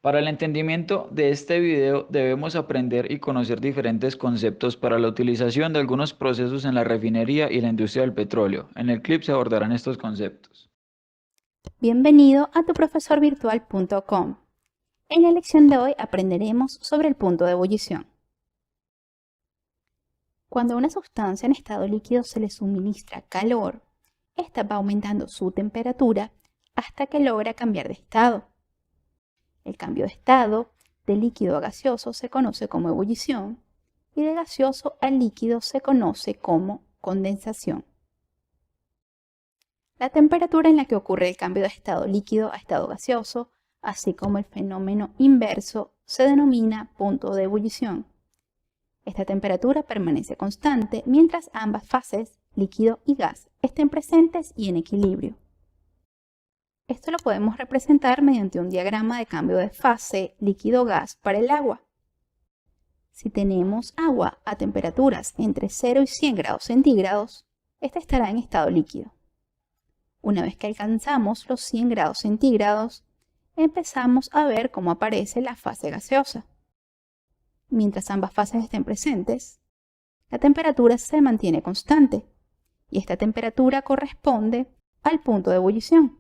Para el entendimiento de este video debemos aprender y conocer diferentes conceptos para la utilización de algunos procesos en la refinería y la industria del petróleo. En el clip se abordarán estos conceptos. Bienvenido a tuprofesorvirtual.com. En la lección de hoy aprenderemos sobre el punto de ebullición. Cuando a una sustancia en estado líquido se le suministra calor, ésta va aumentando su temperatura hasta que logra cambiar de estado. El cambio de estado de líquido a gaseoso se conoce como ebullición y de gaseoso a líquido se conoce como condensación. La temperatura en la que ocurre el cambio de estado líquido a estado gaseoso, así como el fenómeno inverso, se denomina punto de ebullición. Esta temperatura permanece constante mientras ambas fases, líquido y gas, estén presentes y en equilibrio. Esto lo podemos representar mediante un diagrama de cambio de fase líquido-gas para el agua. Si tenemos agua a temperaturas entre 0 y 100 grados centígrados, esta estará en estado líquido. Una vez que alcanzamos los 100 grados centígrados, empezamos a ver cómo aparece la fase gaseosa. Mientras ambas fases estén presentes, la temperatura se mantiene constante y esta temperatura corresponde al punto de ebullición.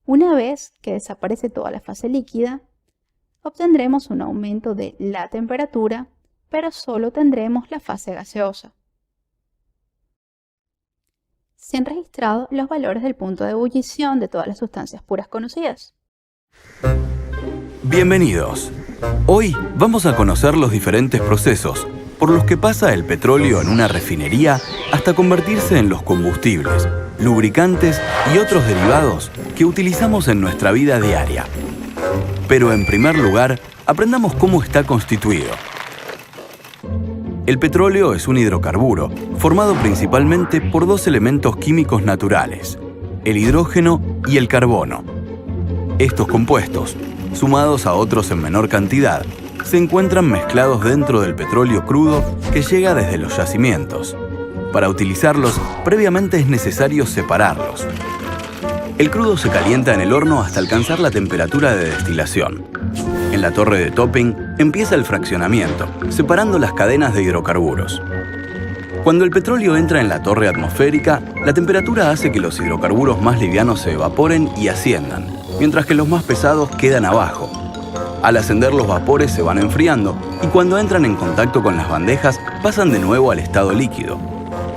Una vez que desaparece toda la fase líquida, obtendremos un aumento de la temperatura, pero solo tendremos la fase gaseosa. Se han registrado los valores del punto de ebullición de todas las sustancias puras conocidas. Bienvenidos. Hoy vamos a conocer los diferentes procesos por los que pasa el petróleo en una refinería hasta convertirse en los combustibles, lubricantes y otros derivados que utilizamos en nuestra vida diaria. Pero en primer lugar, aprendamos cómo está constituido. El petróleo es un hidrocarburo formado principalmente por dos elementos químicos naturales, el hidrógeno y el carbono. Estos compuestos, sumados a otros en menor cantidad, se encuentran mezclados dentro del petróleo crudo que llega desde los yacimientos. Para utilizarlos, previamente es necesario separarlos. El crudo se calienta en el horno hasta alcanzar la temperatura de destilación. En la torre de topping empieza el fraccionamiento, separando las cadenas de hidrocarburos. Cuando el petróleo entra en la torre atmosférica, la temperatura hace que los hidrocarburos más livianos se evaporen y asciendan, mientras que los más pesados quedan abajo. Al ascender, los vapores se van enfriando y cuando entran en contacto con las bandejas pasan de nuevo al estado líquido.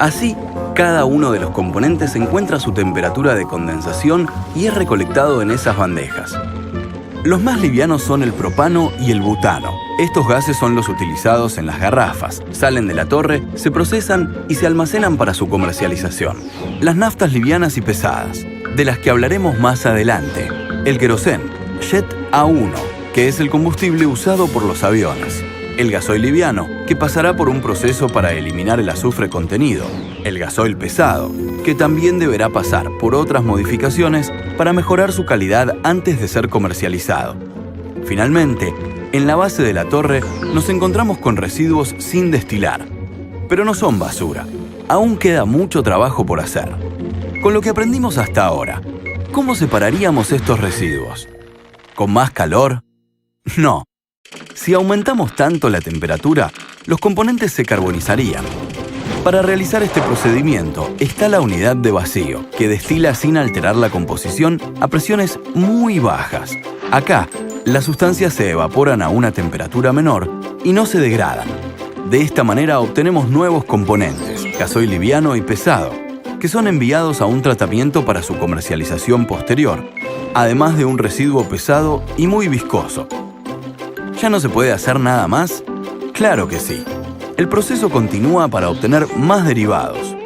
Así, cada uno de los componentes encuentra su temperatura de condensación y es recolectado en esas bandejas. Los más livianos son el propano y el butano. Estos gases son los utilizados en las garrafas, salen de la torre, se procesan y se almacenan para su comercialización. Las naftas livianas y pesadas, de las que hablaremos más adelante. El querosén, Jet A1, que es el combustible usado por los aviones. El gasoil liviano, que pasará por un proceso para eliminar el azufre contenido. El gasoil pesado, que también deberá pasar por otras modificaciones para mejorar su calidad antes de ser comercializado. Finalmente, en la base de la torre nos encontramos con residuos sin destilar. Pero no son basura. Aún queda mucho trabajo por hacer. Con lo que aprendimos hasta ahora, ¿cómo separaríamos estos residuos? ¿Con más calor? No. Si aumentamos tanto la temperatura, los componentes se carbonizarían. Para realizar este procedimiento está la unidad de vacío, que destila sin alterar la composición a presiones muy bajas. Acá, las sustancias se evaporan a una temperatura menor y no se degradan. De esta manera obtenemos nuevos componentes, gasoil liviano y pesado, que son enviados a un tratamiento para su comercialización posterior, además de un residuo pesado y muy viscoso. ¿Ya no se puede hacer nada más? Claro que sí. El proceso continúa para obtener más derivados.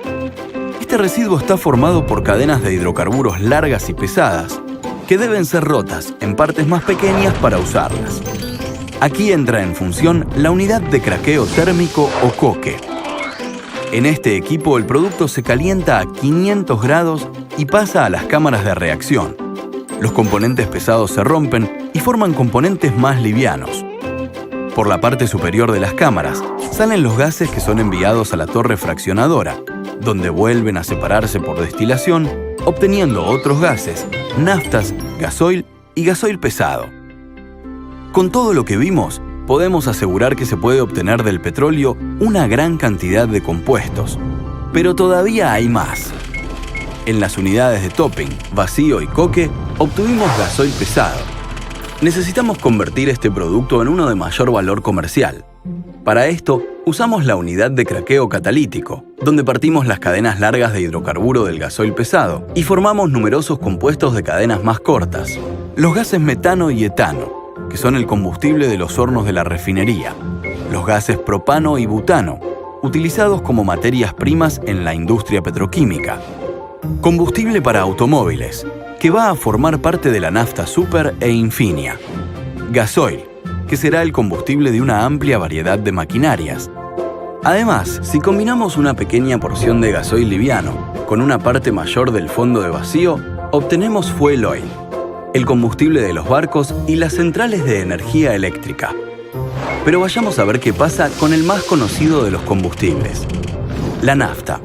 Este residuo está formado por cadenas de hidrocarburos largas y pesadas que deben ser rotas en partes más pequeñas para usarlas. Aquí entra en función la unidad de craqueo térmico o coque. En este equipo el producto se calienta a 500 grados y pasa a las cámaras de reacción. Los componentes pesados se rompen y forman componentes más livianos. Por la parte superior de las cámaras salen los gases que son enviados a la torre fraccionadora, donde vuelven a separarse por destilación, obteniendo otros gases, naftas, gasoil y gasoil pesado. Con todo lo que vimos, podemos asegurar que se puede obtener del petróleo una gran cantidad de compuestos. Pero todavía hay más. En las unidades de topping, vacío y coque, obtuvimos gasoil pesado. Necesitamos convertir este producto en uno de mayor valor comercial. Para esto, usamos la unidad de craqueo catalítico, donde partimos las cadenas largas de hidrocarburo del gasoil pesado y formamos numerosos compuestos de cadenas más cortas. Los gases metano y etano, que son el combustible de los hornos de la refinería. Los gases propano y butano, utilizados como materias primas en la industria petroquímica. Combustible para automóviles, que va a formar parte de la nafta super e infinia. Gasoil, que será el combustible de una amplia variedad de maquinarias. Además, si combinamos una pequeña porción de gasoil liviano con una parte mayor del fondo de vacío, obtenemos fuel oil, el combustible de los barcos y las centrales de energía eléctrica. Pero vayamos a ver qué pasa con el más conocido de los combustibles, la nafta.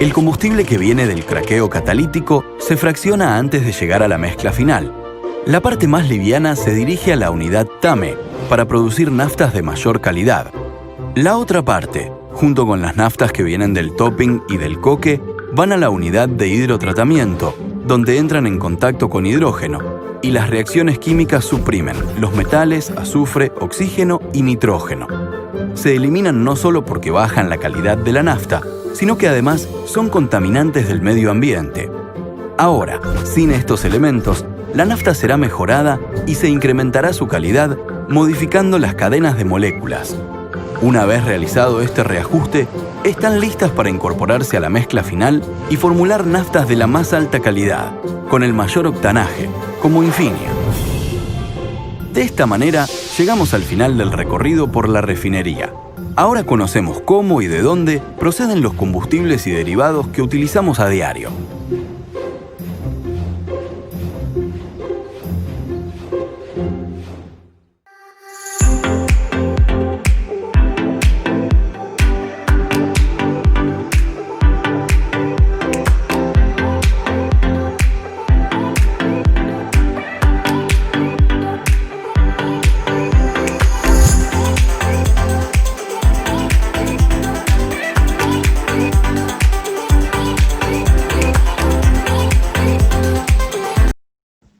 El combustible que viene del craqueo catalítico se fracciona antes de llegar a la mezcla final. La parte más liviana se dirige a la unidad TAME para producir naftas de mayor calidad. La otra parte, junto con las naftas que vienen del topping y del coque, van a la unidad de hidrotratamiento, donde entran en contacto con hidrógeno, y las reacciones químicas suprimen los metales, azufre, oxígeno y nitrógeno. Se eliminan no solo porque bajan la calidad de la nafta, sino que además son contaminantes del medio ambiente. Ahora, sin estos elementos, la nafta será mejorada y se incrementará su calidad modificando las cadenas de moléculas. Una vez realizado este reajuste, están listas para incorporarse a la mezcla final y formular naftas de la más alta calidad, con el mayor octanaje, como Infinia. De esta manera, llegamos al final del recorrido por la refinería. Ahora conocemos cómo y de dónde proceden los combustibles y derivados que utilizamos a diario.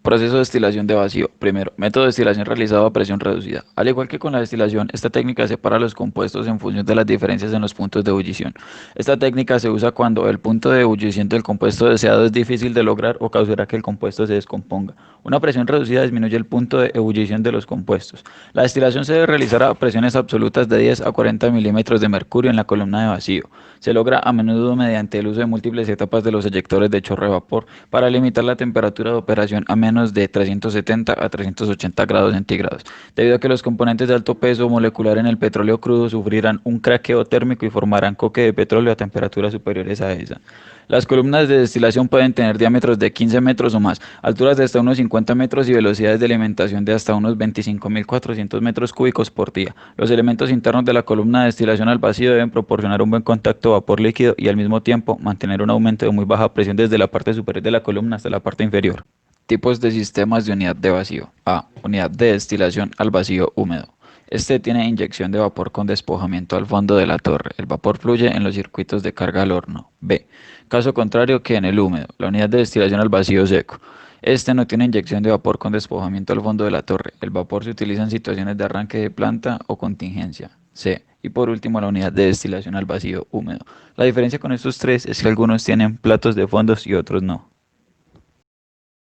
Proceso de destilación de vacío. Primero, método de destilación realizado a presión reducida. Al igual que con la destilación, esta técnica separa los compuestos en función de las diferencias en los puntos de ebullición. Esta técnica se usa cuando el punto de ebullición del compuesto deseado es difícil de lograr o causará que el compuesto se descomponga. Una presión reducida disminuye el punto de ebullición de los compuestos. La destilación se debe realizar a presiones absolutas de 10 a 40 milímetros de mercurio en la columna de vacío. Se logra a menudo mediante el uso de múltiples etapas de los eyectores de chorro de vapor para limitar la temperatura de operación a menos de 370 a 380 grados centígrados, debido a que los componentes de alto peso molecular en el petróleo crudo sufrirán un craqueo térmico y formarán coque de petróleo a temperaturas superiores a esa. Las columnas de destilación pueden tener diámetros de 15 metros o más, alturas de hasta unos 50 metros y velocidades de alimentación de hasta unos 25.400 metros cúbicos por día. Los elementos internos de la columna de destilación al vacío deben proporcionar un buen contacto vapor líquido y al mismo tiempo mantener un aumento de muy baja presión desde la parte superior de la columna hasta la parte inferior. Tipos de sistemas de unidad de vacío. A. Unidad de destilación al vacío húmedo. Este tiene inyección de vapor con despojamiento al fondo de la torre. El vapor fluye en los circuitos de carga al horno. B. Caso contrario que en el húmedo, la unidad de destilación al vacío seco. Este no tiene inyección de vapor con despojamiento al fondo de la torre. El vapor se utiliza en situaciones de arranque de planta o contingencia. C. Y por último, la unidad de destilación al vacío húmedo. La diferencia con estos tres es que algunos tienen platos de fondos y otros no.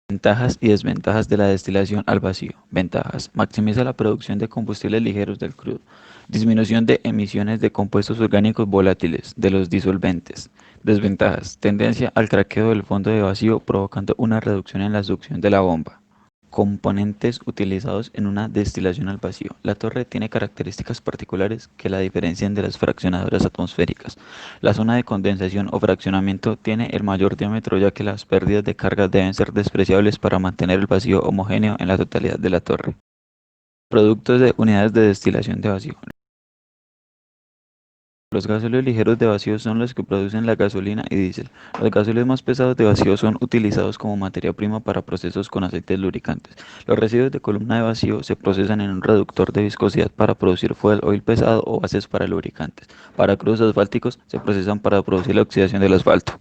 Ventajas y desventajas de la destilación al vacío. Ventajas. Maximiza la producción de combustibles ligeros del crudo. Disminución de emisiones de compuestos orgánicos volátiles de los disolventes. Desventajas. Tendencia al craqueo del fondo de vacío provocando una reducción en la succión de la bomba. Componentes utilizados en una destilación al vacío. La torre tiene características particulares que la diferencian de las fraccionadoras atmosféricas. La zona de condensación o fraccionamiento tiene el mayor diámetro, ya que las pérdidas de carga deben ser despreciables para mantener el vacío homogéneo en la totalidad de la torre. Productos de unidades de destilación de vacío. Los gasóleos ligeros de vacío son los que producen la gasolina y diésel. Los gasóleos más pesados de vacío son utilizados como materia prima para procesos con aceites lubricantes. Los residuos de columna de vacío se procesan en un reductor de viscosidad para producir fuel oil pesado o bases para lubricantes. Para crudos asfálticos se procesan para producir la oxidación del asfalto.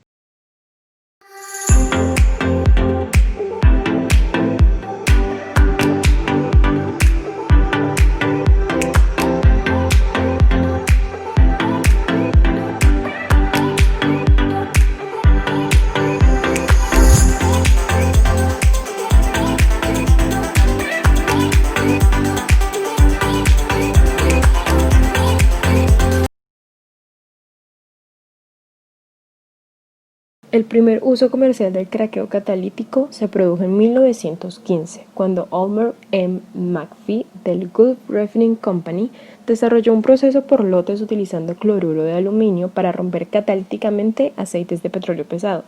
El primer uso comercial del craqueo catalítico se produjo en 1915, cuando Elmer M. McPhee del Gulf Refining Company desarrolló un proceso por lotes utilizando cloruro de aluminio para romper catalíticamente aceites de petróleo pesado.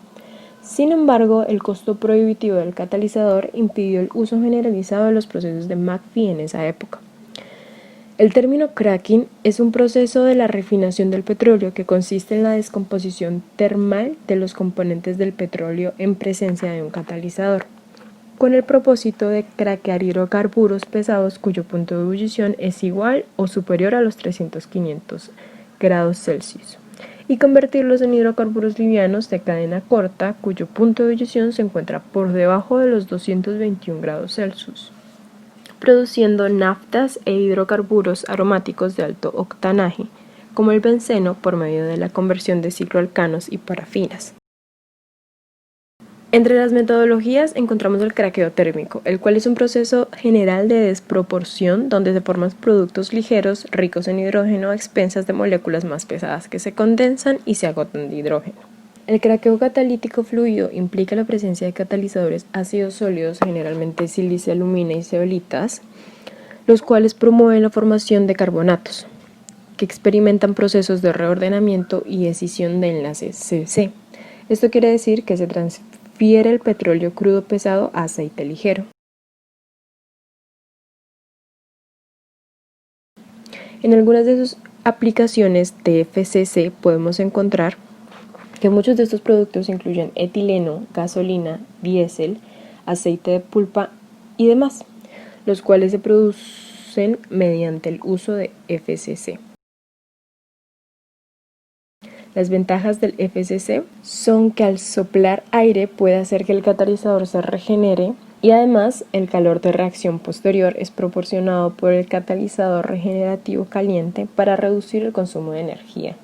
Sin embargo, el costo prohibitivo del catalizador impidió el uso generalizado de los procesos de McPhee en esa época. El término cracking es un proceso de la refinación del petróleo que consiste en la descomposición termal de los componentes del petróleo en presencia de un catalizador, con el propósito de craquear hidrocarburos pesados cuyo punto de ebullición es igual o superior a los 300-500 grados Celsius, y convertirlos en hidrocarburos livianos de cadena corta cuyo punto de ebullición se encuentra por debajo de los 221 grados Celsius, produciendo naftas e hidrocarburos aromáticos de alto octanaje, como el benceno por medio de la conversión de cicloalcanos y parafinas. Entre las metodologías encontramos el craqueo térmico, el cual es un proceso general de desproporción donde se forman productos ligeros ricos en hidrógeno a expensas de moléculas más pesadas que se condensan y se agotan de hidrógeno. El craqueo catalítico fluido implica la presencia de catalizadores ácidos sólidos, generalmente sílice, alumina y zeolitas, los cuales promueven la formación de carbonatos, que experimentan procesos de reordenamiento y escisión de enlaces CC. Esto quiere decir que se transfiere el petróleo crudo pesado a aceite ligero. En algunas de sus aplicaciones de FCC podemos encontrar que muchos de estos productos incluyen etileno, gasolina, diésel, aceite de pulpa y demás, los cuales se producen mediante el uso de FCC. Las ventajas del FCC son que al soplar aire puede hacer que el catalizador se regenere y además el calor de reacción posterior es proporcionado por el catalizador regenerativo caliente para reducir el consumo de energía.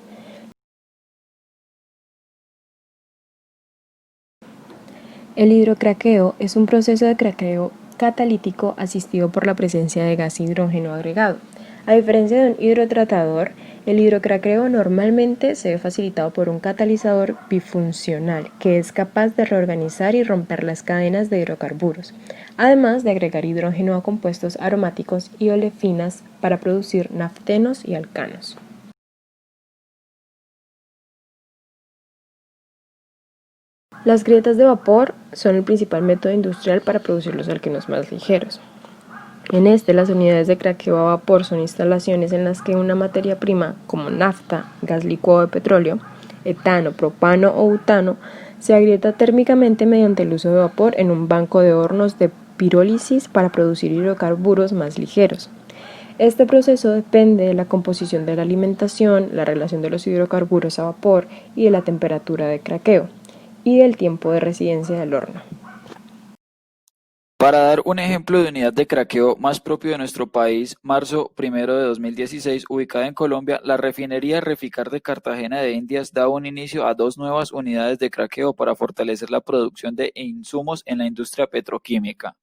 El hidrocraqueo es un proceso de craqueo catalítico asistido por la presencia de gas hidrógeno agregado. A diferencia de un hidrotratador, el hidrocraqueo normalmente se ve facilitado por un catalizador bifuncional que es capaz de reorganizar y romper las cadenas de hidrocarburos, además de agregar hidrógeno a compuestos aromáticos y olefinas para producir naftenos y alcanos. Las grietas de vapor son el principal método industrial para producir los alquenos más ligeros. En las unidades de craqueo a vapor son instalaciones en las que una materia prima, como nafta, gas licuado de petróleo, etano, propano o butano, se agrieta térmicamente mediante el uso de vapor en un banco de hornos de pirólisis para producir hidrocarburos más ligeros. Este proceso depende de la composición de la alimentación, la relación de los hidrocarburos a vapor y de la temperatura de craqueo y del tiempo de residencia del horno. Para dar un ejemplo de unidad de craqueo más propio de nuestro país, marzo 1 de 2016, ubicada en Colombia, la refinería Reficar de Cartagena de Indias da un inicio a 2 nuevas unidades de craqueo para fortalecer la producción de insumos en la industria petroquímica.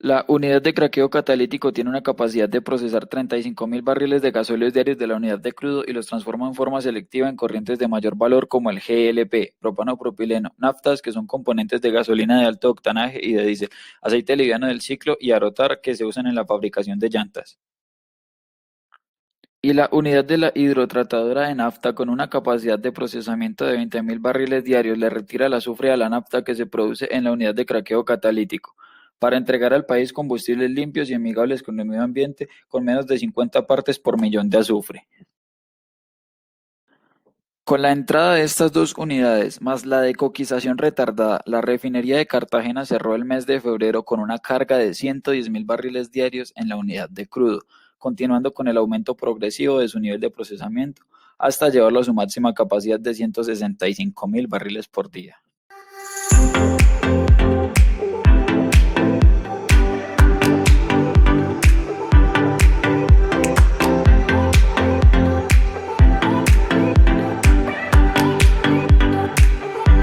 La unidad de craqueo catalítico tiene una capacidad de procesar 35.000 barriles de gasóleos diarios de la unidad de crudo y los transforma en forma selectiva en corrientes de mayor valor como el GLP, propano-propileno, naftas, que son componentes de gasolina de alto octanaje y de diésel, aceite liviano del ciclo y arotar, que se usan en la fabricación de llantas. Y la unidad de la hidrotratadora de nafta, con una capacidad de procesamiento de 20.000 barriles diarios, le retira el azufre a la nafta que se produce en la unidad de craqueo catalítico, para entregar al país combustibles limpios y amigables con el medio ambiente, con menos de 50 partes por millón de azufre. Con la entrada de estas dos unidades, más la decoquización retardada, la refinería de Cartagena cerró el mes de febrero con una carga de 110.000 barriles diarios en la unidad de crudo, continuando con el aumento progresivo de su nivel de procesamiento, hasta llevarlo a su máxima capacidad de 165.000 barriles por día.